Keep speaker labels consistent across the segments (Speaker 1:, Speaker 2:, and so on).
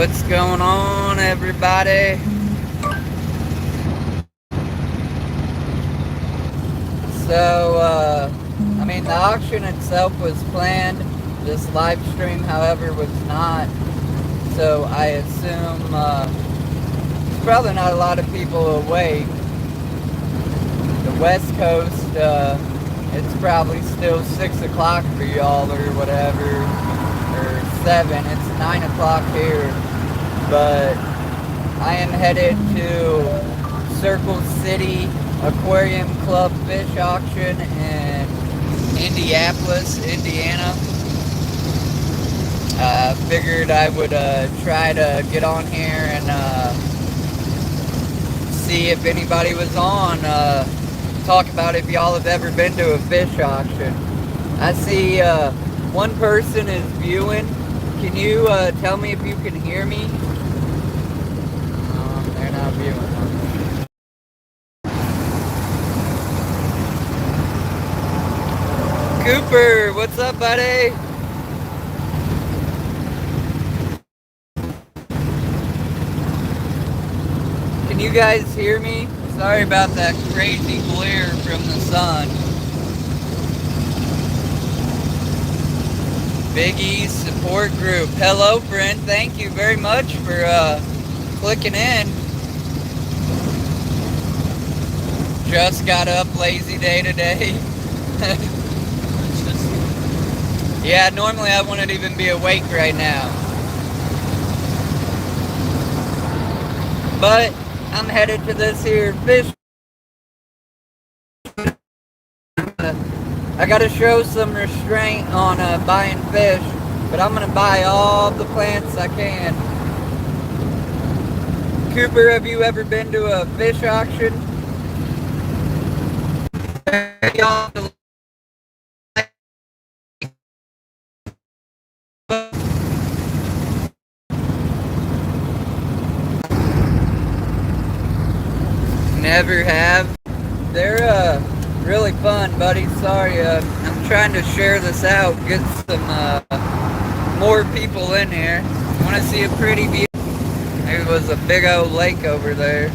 Speaker 1: What's going on, everybody? So, the auction itself was planned. This live stream, however, was not. So I assume there's probably not a lot of people awake. The West Coast, it's probably still 6 o'clock for y'all or whatever, or 7. It's 9 o'clock here. But I am headed to Circle City Aquarium Club Fish Auction in Indianapolis, Indiana. Figured I would try to get on here and see if anybody was on. Talk about if y'all have ever been to a fish auction. I see one person is viewing. Can you tell me if you can hear me? They're not viewing. Cooper, what's up, buddy? Can you guys hear me? Sorry about that crazy glare from the sun. Big E's support group. Hello, friend. Thank you very much for clicking in. Just got up, lazy day today. Yeah, normally I wouldn't even be awake right now. But I'm headed to this here fish. I gotta show some restraint on buying fish, but I'm gonna buy all the plants I can. Cooper, have you ever been to a fish auction? Never have. They're really fun, buddy. Sorry, I'm trying to share this out, get some more people in here. Want to see a pretty view? There was a big old lake over there.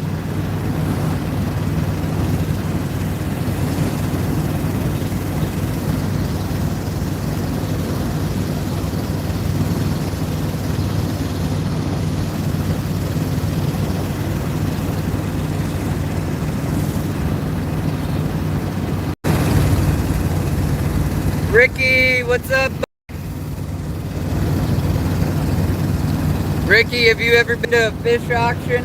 Speaker 1: Ricky, what's up? Ricky, have you ever been to a fish auction?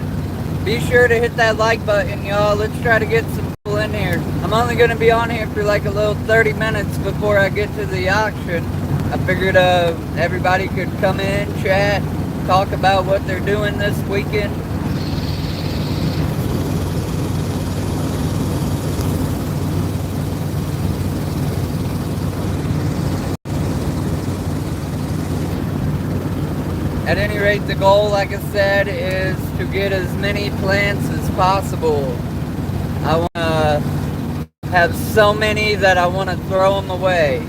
Speaker 1: Be sure to hit that like button, y'all. Let's try to get some people in here. I'm only going to be on here for like a little 30 minutes before I get to the auction. I figured everybody could come in, chat, talk about what they're doing this weekend. At any rate, the goal, like I said, is to get as many plants as possible. I want to have so many that I want to throw them away.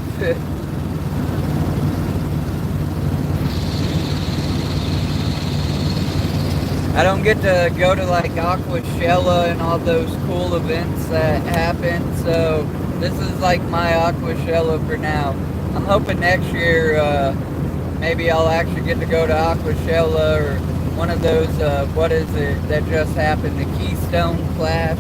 Speaker 1: I don't get to go to like Aquashella and all those cool events that happen, so this is like my Aquashella for now. I'm hoping next year maybe I'll actually get to go to Aquashella or one of those, what is it that just happened, the Keystone Clash.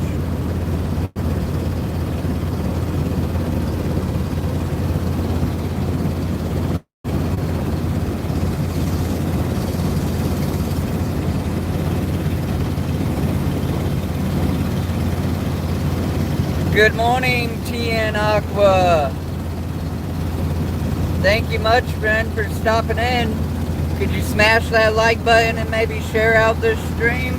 Speaker 1: Good morning, TN Aqua. Thank you much, friend, for stopping in. Could you smash that like button and maybe share out this stream?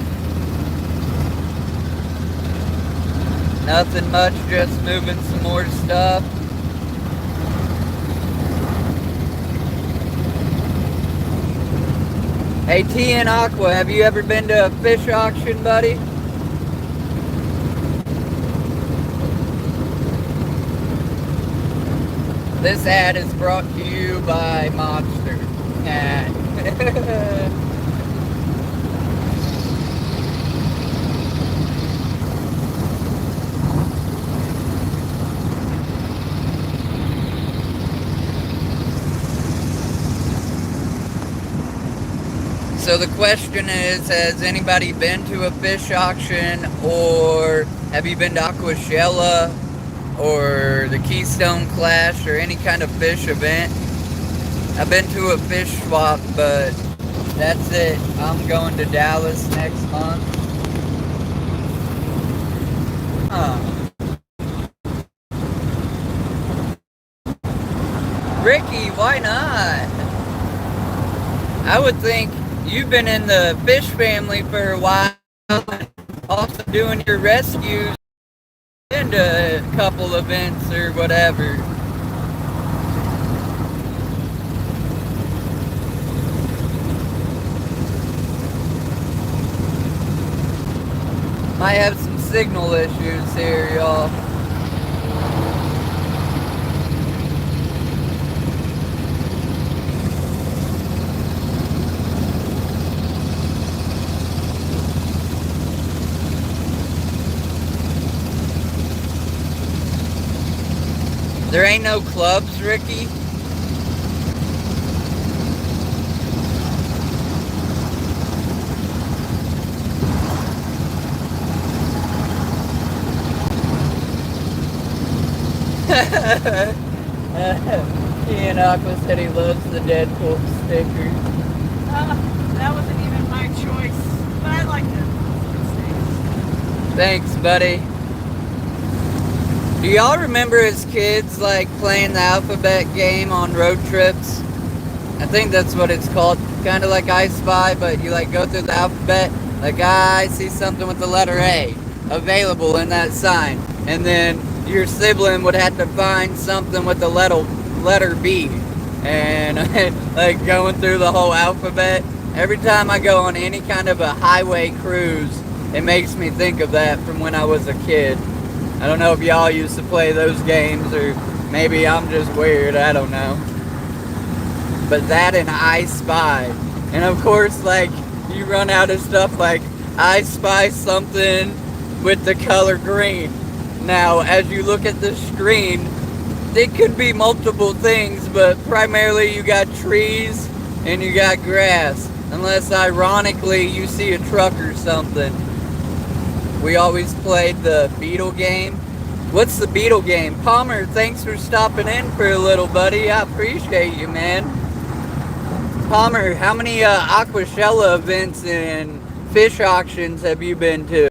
Speaker 1: Nothing much, just moving some more stuff. Hey, TN Aqua, have you ever been to a fish auction, buddy? This ad is brought to you by Monster. So the question is, has anybody been to a fish auction, or have you been to Aquashella or the Keystone Clash or any kind of fish event? I've been to a fish swap, but that's it. I'm going to Dallas next month. Ricky, why not? I would think you've been in the fish family for a while, and also doing your rescues into a couple events or whatever. Might have some signal issues here, y'all. There ain't no clubs, Ricky? Ian Aqua said he loves the Deadpool sticker.
Speaker 2: That wasn't even my choice, but I liked it.
Speaker 1: Thanks, buddy. Do y'all remember as kids, like, playing the alphabet game on road trips? I think that's what it's called. Kind of like I Spy, but you, like, go through the alphabet. Like, I see something with the letter A available in that sign. And then your sibling would have to find something with the letter B. And, like, going through the whole alphabet. Every time I go on any kind of a highway cruise, it makes me think of that from when I was a kid. I don't know if y'all used to play those games, or maybe I'm just weird, I don't know. But that and I Spy. And of course, like, you run out of stuff like, I spy something with the color green. Now, as you look at the screen, it could be multiple things, but primarily you got trees and you got grass. Unless, ironically, you see a truck or something. We always played the beetle game. What's the beetle game? Palmer, thanks for stopping in for a little, buddy. I appreciate you, man. Palmer, how many Aquashella events and fish auctions have you been to?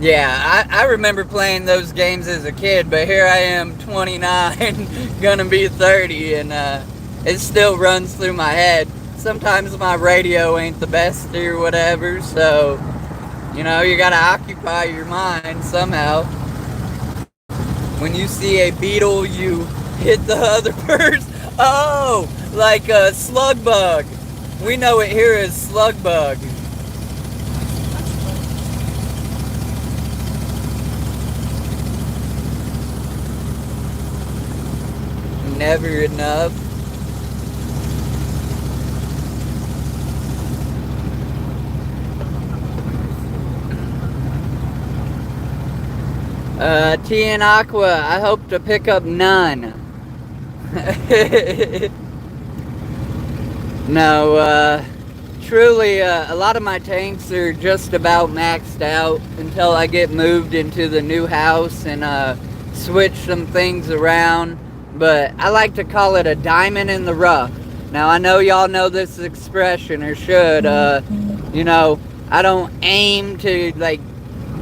Speaker 1: Yeah, I remember playing those games as a kid, but here I am, 29, gonna be 30, and it still runs through my head. Sometimes my radio ain't the best or whatever, so, you know, you gotta occupy your mind somehow. When you see a beetle, you hit the other person. Oh, like a slug bug. We know it here as slug bug. Never enough. Tea and Aqua, I hope to pick up none. No, truly, a lot of my tanks are just about maxed out until I get moved into the new house and switch some things around. But I like to call it a diamond in the rough. Now, I know y'all know this expression, or should. You know, I don't aim to, like,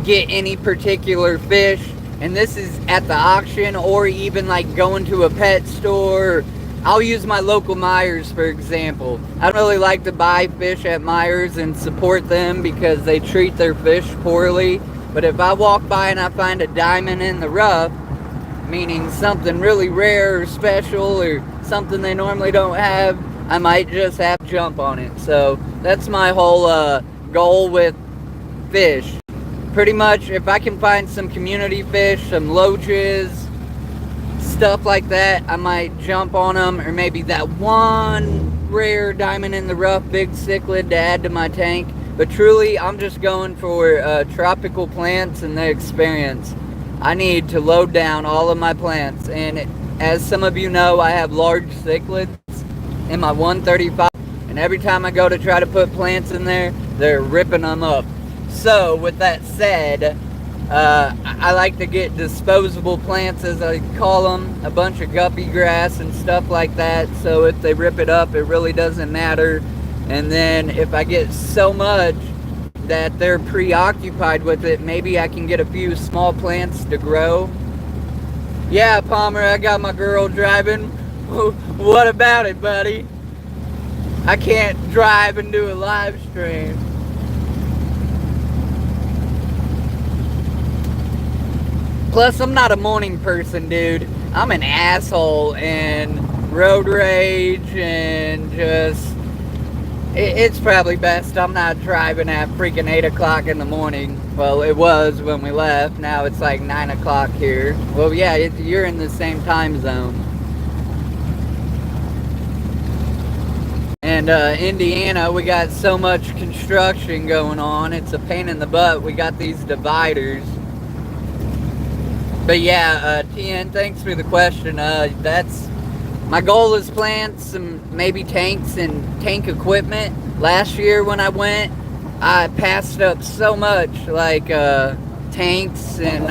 Speaker 1: get any particular fish, and this is at the auction, or even like going to a pet store. I'll use my local Myers for example. I don't really like to buy fish at Myers and support them because they treat their fish poorly, but if I walk by and I find a diamond in the rough, meaning something really rare or special or something they normally don't have, I might just have to jump on it. So that's my whole goal with fish. Pretty much, if I can find some community fish, some loaches, stuff like that, I might jump on them, or maybe that one rare diamond in the rough big cichlid to add to my tank. But truly, I'm just going for tropical plants and the experience. I need to load down all of my plants, and as some of you know, I have large cichlids in my 135, and every time I go to try to put plants in there, they're ripping them up. So with that said, I like to get disposable plants, as I call them, a bunch of guppy grass and stuff like that, so if they rip it up, it really doesn't matter. And then if I get so much that they're preoccupied with it, maybe I can get a few small plants to grow. Yeah, Palmer, I got my girl driving. What about it, buddy? I can't drive and do a live stream. Plus, I'm not a morning person, dude. I'm an asshole and road rage and just... It's probably best I'm not driving at freaking 8 o'clock in the morning. Well, it was when we left. Now it's like 9 o'clock here. Well, yeah, you're in the same time zone. And Indiana, we got so much construction going on. It's a pain in the butt. We got these dividers. But yeah, TN, thanks for the question. That's my goal is plants and maybe tanks and tank equipment. Last year when I went, I passed up so much, like tanks and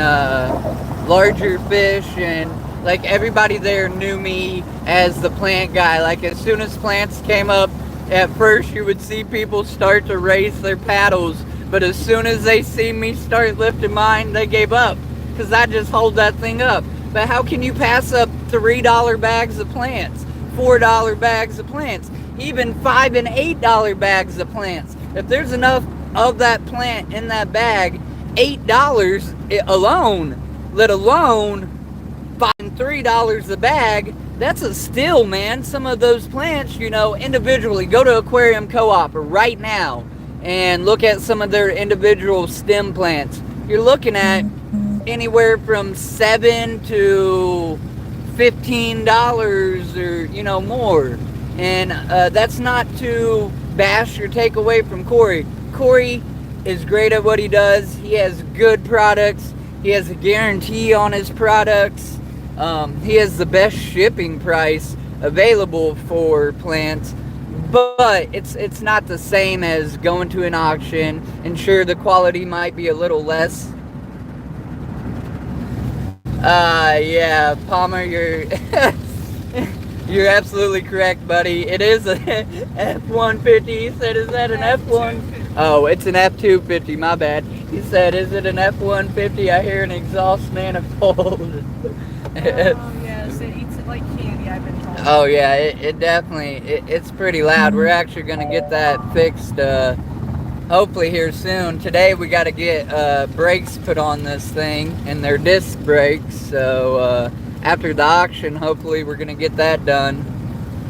Speaker 1: larger fish, and like everybody there knew me as the plant guy. Like as soon as plants came up, at first you would see people start to raise their paddles, but as soon as they see me start lifting mine, they gave up. Because I just hold that thing up. But how can you pass up $3 bags of plants, $4 bags of plants, even $5 and $8 bags of plants? If there's enough of that plant in that bag, $8 alone, let alone $5 and $3 a bag, that's a steal, man. Some of those plants, you know, individually, go to Aquarium Co-op right now and look at some of their individual stem plants. You're looking at anywhere from $7 to $15 or, you know, more. And that's not to bash or take away from Corey. Corey is great at what he does. He has good products. He has a guarantee on his products. He has the best shipping price available for plants. But it's not the same as going to an auction. And sure, the quality might be a little less. Yeah, Palmer, you're you're absolutely correct, buddy. It is a F-150. He said, is that an F-1? Oh, it's an F-250, my bad. He said, is it an F-150? I hear an exhaust manifold.
Speaker 2: Yes, it eats it like candy, I've been told.
Speaker 1: Oh, yeah, it definitely, it's pretty loud. We're actually going to get that fixed, hopefully here soon. Today we got to get brakes put on this thing, and they're disc brakes, so after the auction hopefully we're gonna get that done.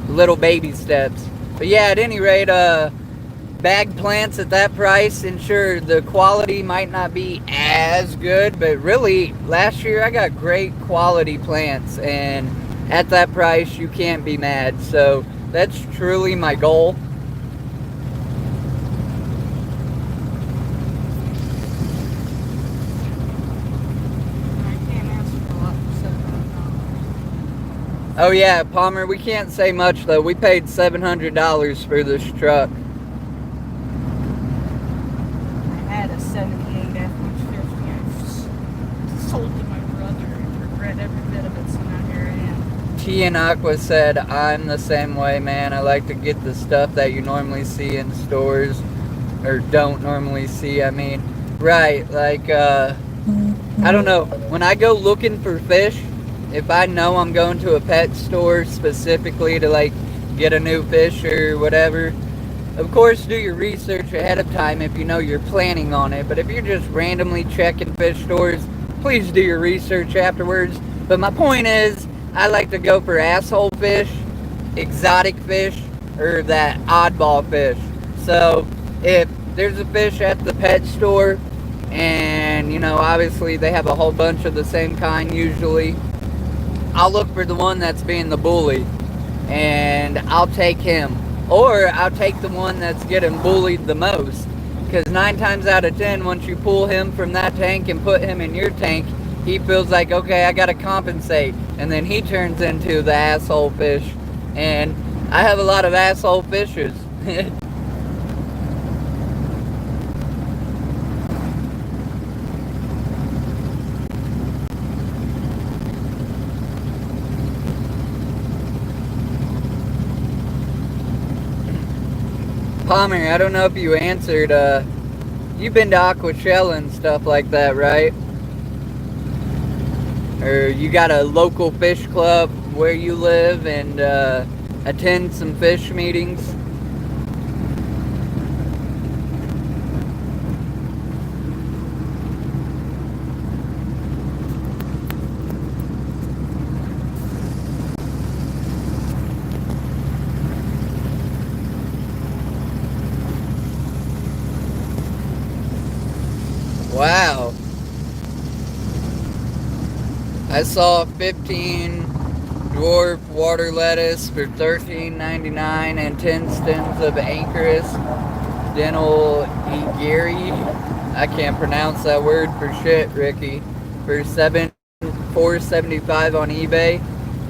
Speaker 1: Little baby steps. But yeah, at any rate, bag plants at that price, and sure, the quality might not be as good, but really last year I got great quality plants, and at that price you can't be mad. So that's truly my goal. Oh yeah, Palmer, we can't say much though. We paid $700 for this truck.
Speaker 2: I had a 78 F-150. I sold to my brother and regret every bit of it, so now here I am.
Speaker 1: T and Aqua said, I'm the same way, man. I like to get the stuff that you normally see in stores. Or don't normally see, I mean. Right, like, I don't know. When I go looking for fish, if I know I'm going to a pet store specifically to like get a new fish or whatever, of course do your research ahead of time if you know you're planning on it. But if you're just randomly checking fish stores, please do your research afterwards. But my point is, I like to go for asshole fish, exotic fish, or that oddball fish. So if there's a fish at the pet store and, you know, obviously they have a whole bunch of the same kind usually, I'll look for the one that's being the bully, and I'll take him. Or I'll take the one that's getting bullied the most. Because 9 times out of 10, once you pull him from that tank and put him in your tank, he feels like, okay, I gotta compensate. and then he turns into the asshole fish. And I have a lot of asshole fishes. Palmer, I don't know if you answered, you've been to Aquatics and stuff like that, right? Or you got a local fish club where you live and attend some fish meetings? Wow. I saw 15 dwarf water lettuce for $13.99 and 10 stems of Anchorus dental igiri. I can't pronounce that word for shit, Ricky. For $4.75 on eBay.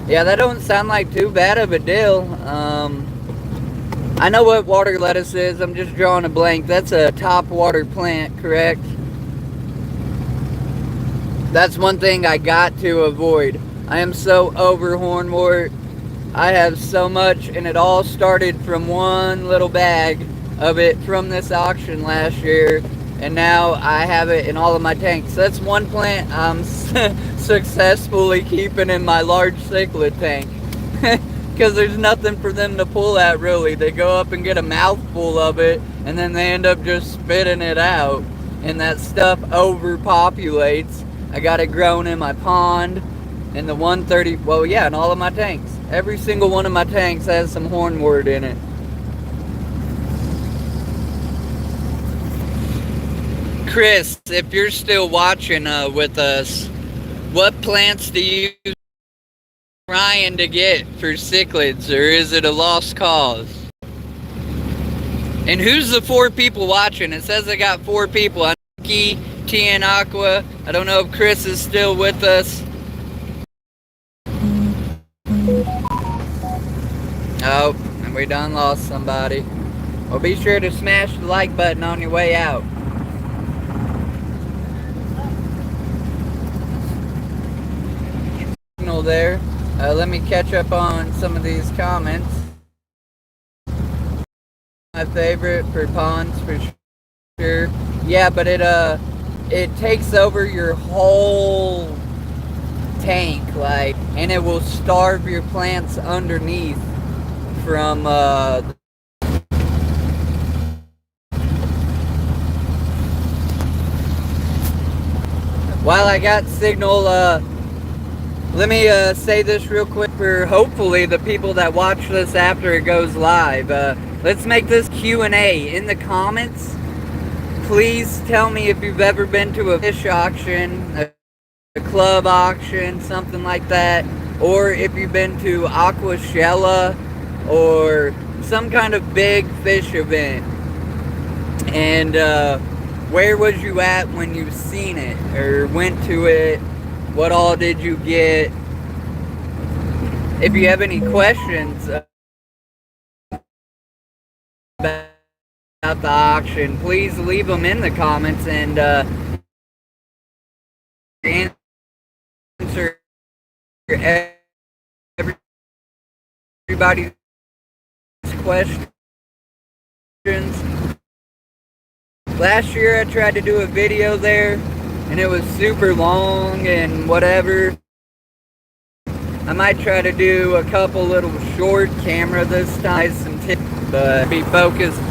Speaker 1: Yeah, that don't sound like too bad of a deal. I know what water lettuce is. I'm just drawing a blank. That's a top water plant, correct? That's one thing I got to avoid. I am so over hornwort. I have so much, and it all started from one little bag of it from this auction last year, and now I have it in all of my tanks. That's one plant I'm successfully keeping in my large cichlid tank. Because there's nothing for them to pull at, really. They go up and get a mouthful of it, and then they end up just spitting it out, and that stuff overpopulates. I got it grown in my pond, in the 130, well, yeah, in all of my tanks. Every single one of my tanks has some hornwort in it. Chris, if you're still watching with us, what plants do you trying to get for cichlids, or is it a lost cause? And who's the 4 people watching? It says I got 4 people. I'm T and Aqua. I don't know if Chris is still with us. Oh, and we done lost somebody. Well, be sure to smash the like button on your way out. Signal there. Let me catch up on some of these comments. My favorite for ponds for sure. Yeah, but it takes over your whole tank, like, and it will starve your plants underneath from while I got signal, let me say this real quick for hopefully the people that watch this after it goes live. Let's make this Q&A in the comments. Please tell me if you've ever been to a fish auction, a club auction, something like that, or if you've been to Aquatics or some kind of big fish event. And where was you at when you seen it or went to it? What all did you get? If you have any questions about the auction, please leave them in the comments and answer everybody's questions. Last year I tried to do a video there and it was super long and whatever. I might try to do a couple little short camera this time, some tips, but be focused.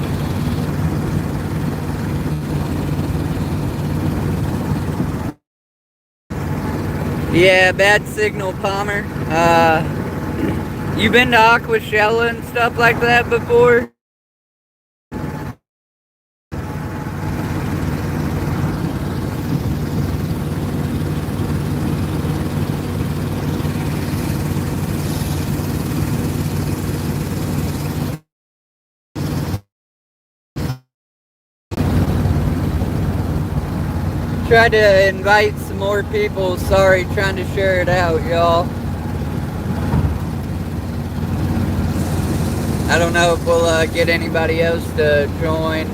Speaker 1: Yeah, bad signal, Palmer. You been to Aquatics and stuff like that before? Tried to invite some more people. Sorry, trying to share it out, y'all. I don't know if we'll get anybody else to join.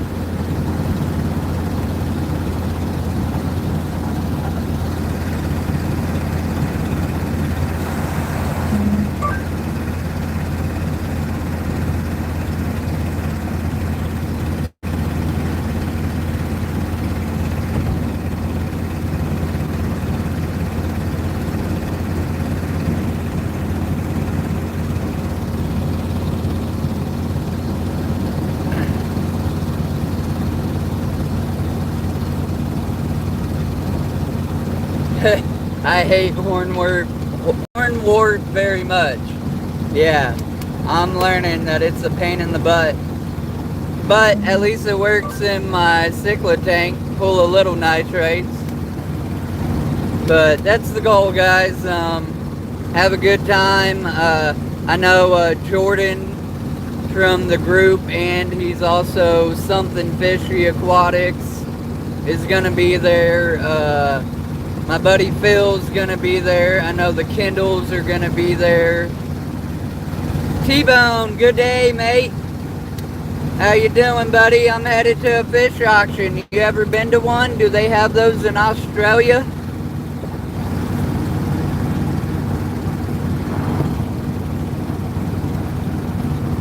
Speaker 1: I hate hornwort very much. Yeah, I'm learning that it's a pain in the butt. But at least it works in my cichlid tank, full of little nitrates. But that's the goal, guys. Have a good time. I know Jordan from the group, and he's also Something Fishy Aquatics, is gonna be there. My buddy Phil's gonna be there. I know the Kindles are gonna be there. T-Bone, good day, mate. How you doing, buddy? I'm headed to a fish auction. You ever been to one? Do they have those in Australia?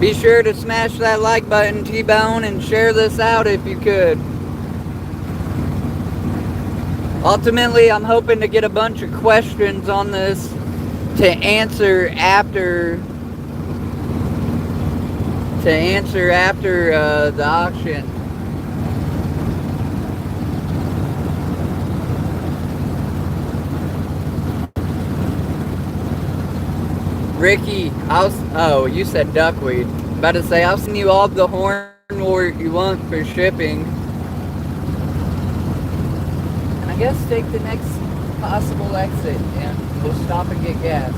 Speaker 1: Be sure to smash that like button, T-Bone, and share this out if you could. Ultimately, I'm hoping to get a bunch of questions on this to answer after the auction. Ricky, oh, you said duckweed. About to say, I'll send you all the hornwort you want for shipping. And I guess take the next possible exit and we'll stop and get gas.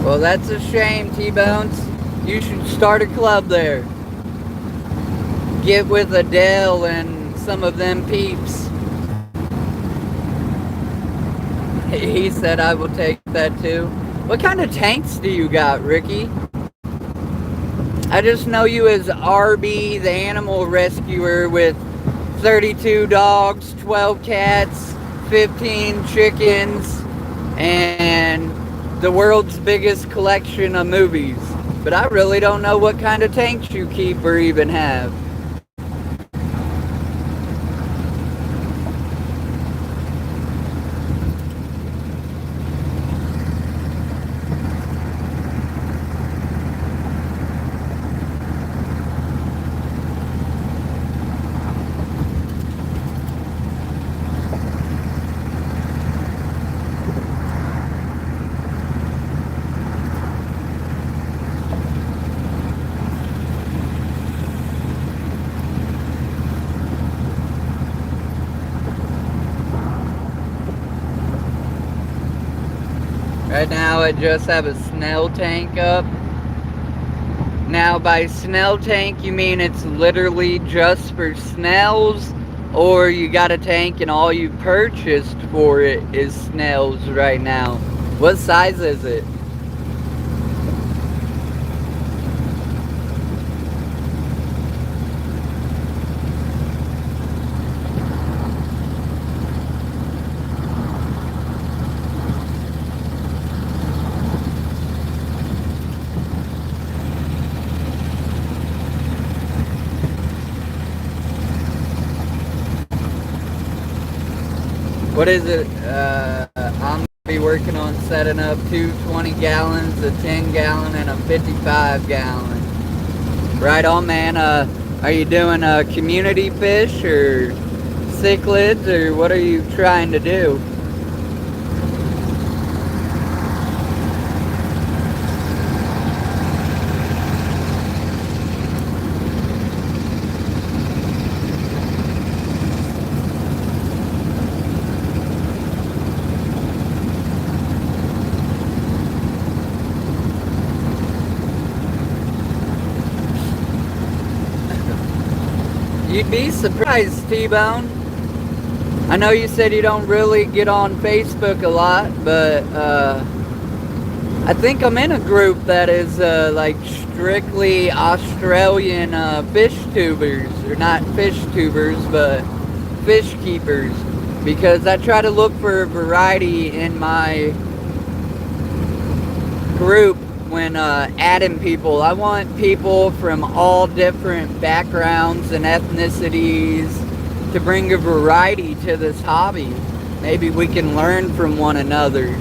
Speaker 1: Well, that's a shame, T-Bones. You should start a club there. Get with Adele and some of them peeps. He said I will take that too. What kind of tanks do you got, Ricky? I just know you as RB, the animal rescuer, with 32 dogs, 12 cats, 15 chickens, and the world's biggest collection of movies. But I really don't know what kind of tanks you keep or even have. Right now I just have a Snell tank up. Now by Snell tank you mean it's literally just for Snells, or you got a tank and all you purchased for it is Snells right now? What size is it? What is it? I'm going to be working on setting up two 20 gallons, a 10 gallon, and a 55 gallon. Right on, man. Are you doing community fish or cichlids, or what are you trying to do? You'd be surprised, T-Bone. I know you said you don't really get on Facebook a lot, but I think I'm in a group that is like strictly Australian fish tubers, or not fish tubers, but fish keepers, because I try to look for variety in my group when adding people. I want people from all different backgrounds and ethnicities to bring a variety to this hobby. Maybe we can learn from one another.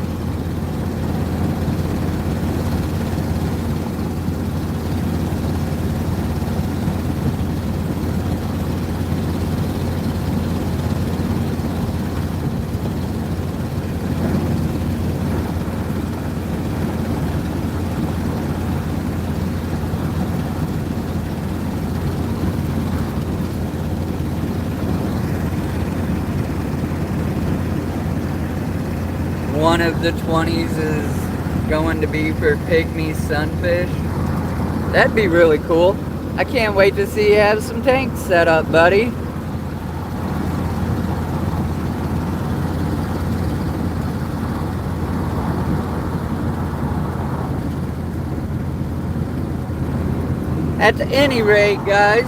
Speaker 1: One of the 20s is going to be for pygmy sunfish. That'd be really cool. I can't wait to see you have some tanks set up, buddy. At any rate, guys,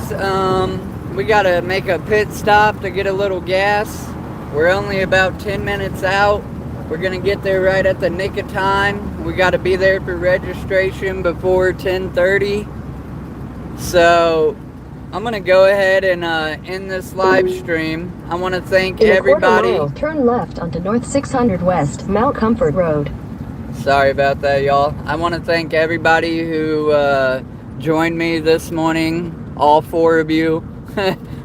Speaker 1: we gotta make a pit stop to get a little gas. We're only about 10 minutes out. We're gonna get there right at the nick of time. We gotta be there for registration before 10:30. So I'm gonna go ahead and end this live stream. I want to thank everybody.
Speaker 3: Mile, turn left onto North 600 West Mount Comfort Road.
Speaker 1: Sorry about that, y'all. I want to thank everybody who joined me this morning. All 4 of you.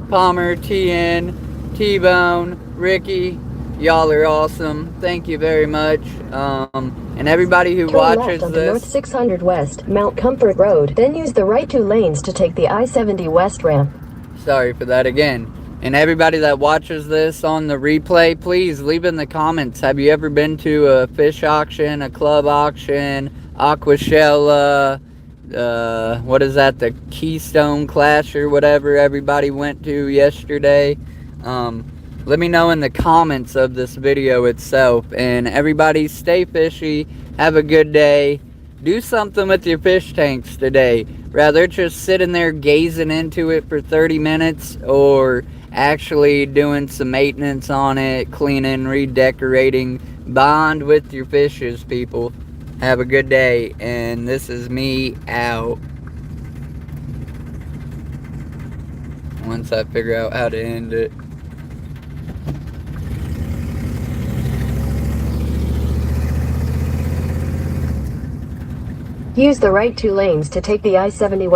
Speaker 1: Palmer, TN, T-Bone, Ricky. Y'all are awesome. Thank you very much. And everybody who watches this.
Speaker 3: North 600 West, Mount Comfort Road. Then use the right 2 lanes to take the I-70 West ramp.
Speaker 1: Sorry for that again. And everybody that watches this on the replay, please leave in the comments. Have you ever been to a fish auction, a club auction, Aquashella, what is that, the Keystone Clash or whatever everybody went to yesterday? Let me know in the comments of this video itself. And everybody stay fishy. Have a good day. Do something with your fish tanks today. Rather just sitting there gazing into it for 30 minutes or actually doing some maintenance on it, cleaning, redecorating. Bond with your fishes, people. Have a good day. And this is me out. Once I figure out how to end it.
Speaker 3: Use the right 2 lanes to take the I-70 West.